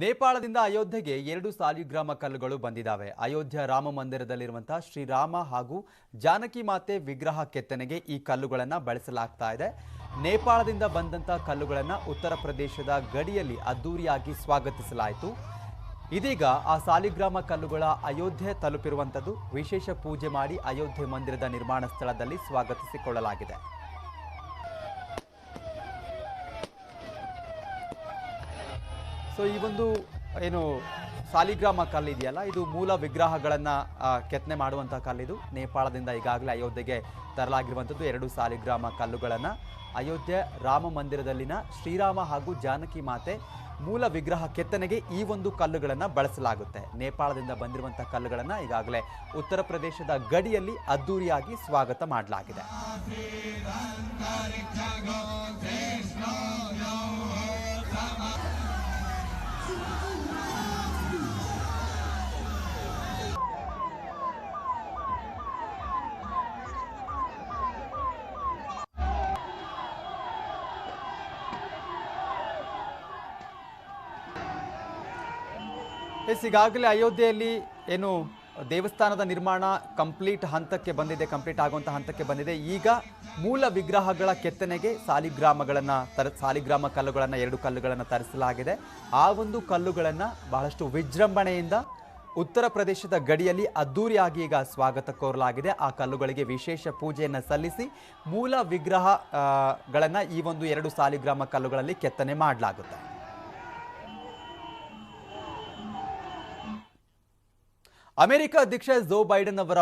ನೇಪಾಳದಿಂದ ಅಯೋಧ್ಯೆಗೆ 2 ಸಾಲಿಗ್ರಾಮ ಕಲ್ಲುಗಳು ಬಂದಿದ್ದಾವೆ. ಅಯೋಧ್ಯ ರಾಮ ಮಂದಿರದಲ್ಲಿರುವಂತಹ ಶ್ರೀರಾಮ ಹಾಗೂ ಜಾನಕಿ ಮಾತೆ ವಿಗ್ರಹ ಕೆತ್ತನೆಗೆ ಈ ಕಲ್ಲುಗಳನ್ನು ಬಳಸಲಾಗ್ತಾ ಇದೆ. ನೇಪಾಳದಿಂದ ಬಂದಂತ ಕಲ್ಲುಗಳನ್ನು ಉತ್ತರ ಪ್ರದೇಶದ ಗಡಿಯಲ್ಲಿ ಅದ್ದೂರಿಯಾಗಿ ಸ್ವಾಗತಿಸಲಾಯಿತು. ಇದೀಗ ಆ ಸಾಲಿಗ್ರಾಮ ಕಲ್ಲುಗಳ ಅಯೋಧ್ಯೆ ತಲುಪಿರುವಂತದ್ದು. ವಿಶೇಷ ಪೂಜೆ ಮಾಡಿ ಅಯೋಧ್ಯೆ ಮಂದಿರದ ನಿರ್ಮಾಣ ಸ್ಥಳದಲ್ಲಿ ಸ್ವಾಗತಿಸಿಕೊಳ್ಳಲಾಗಿದೆ. ಸೊ ಈ ಒಂದು ಏನು ಸಾಲಿಗ್ರಾಮ ಕಲ್ಲು ಇದೆಯಲ್ಲ, ಇದು ಮೂಲ ವಿಗ್ರಹಗಳನ್ನು ಕೆತ್ತನೆ ಮಾಡುವಂಥ ಕಲ್ಲಿದು. ನೇಪಾಳದಿಂದ ಈಗಾಗಲೇ ಅಯೋಧ್ಯೆಗೆ ತರಲಾಗಿರುವಂಥದ್ದು 2 ಸಾಲಿಗ್ರಾಮ ಕಲ್ಲುಗಳನ್ನು. ಅಯೋಧ್ಯೆ ರಾಮ ಮಂದಿರದಲ್ಲಿನ ಶ್ರೀರಾಮ ಹಾಗೂ ಜಾನಕಿ ಮಾತೆ ಮೂಲ ವಿಗ್ರಹ ಕೆತ್ತನೆಗೆ ಈ ಒಂದು ಕಲ್ಲುಗಳನ್ನು ಬಳಸಲಾಗುತ್ತೆ. ನೇಪಾಳದಿಂದ ಬಂದಿರುವಂಥ ಕಲ್ಲುಗಳನ್ನು ಈಗಾಗಲೇ ಉತ್ತರ ಪ್ರದೇಶದ ಗಡಿಯಲ್ಲಿ ಅದ್ದೂರಿಯಾಗಿ ಸ್ವಾಗತ ಮಾಡಲಾಗಿದೆ. ಈಗಾಗಲೇ ಅಯೋಧ್ಯೆಯಲ್ಲಿ ಏನು ದೇವಸ್ಥಾನದ ನಿರ್ಮಾಣ ಕಂಪ್ಲೀಟ್ ಆಗುವಂಥ ಹಂತಕ್ಕೆ ಬಂದಿದೆ. ಈಗ ಮೂಲ ವಿಗ್ರಹಗಳ ಕೆತ್ತನೆಗೆ ಸಾಲಿಗ್ರಾಮ ಕಲ್ಲುಗಳನ್ನು 2 ಕಲ್ಲುಗಳನ್ನು ತರಿಸಲಾಗಿದೆ. ಆ ಒಂದು ಕಲ್ಲುಗಳನ್ನು ಬಹಳಷ್ಟು ವಿಜೃಂಭಣೆಯಿಂದ ಉತ್ತರ ಪ್ರದೇಶದ ಗಡಿಯಲ್ಲಿ ಅದ್ದೂರಿಯಾಗಿ ಈಗ ಸ್ವಾಗತ ಕೋರಲಾಗಿದೆ. ಆ ಕಲ್ಲುಗಳಿಗೆ ವಿಶೇಷ ಪೂಜೆಯನ್ನು ಸಲ್ಲಿಸಿ ಮೂಲ ವಿಗ್ರಹಗಳನ್ನು ಈ ಒಂದು 2 ಸಾಲಿಗ್ರಾಮ ಕಲ್ಲುಗಳಲ್ಲಿ ಕೆತ್ತನೆ ಮಾಡಲಾಗುತ್ತೆ. ಅಮೆರಿಕ ಅಧ್ಯಕ್ಷ ಜೋ ಬೈಡನ್ ಅವರ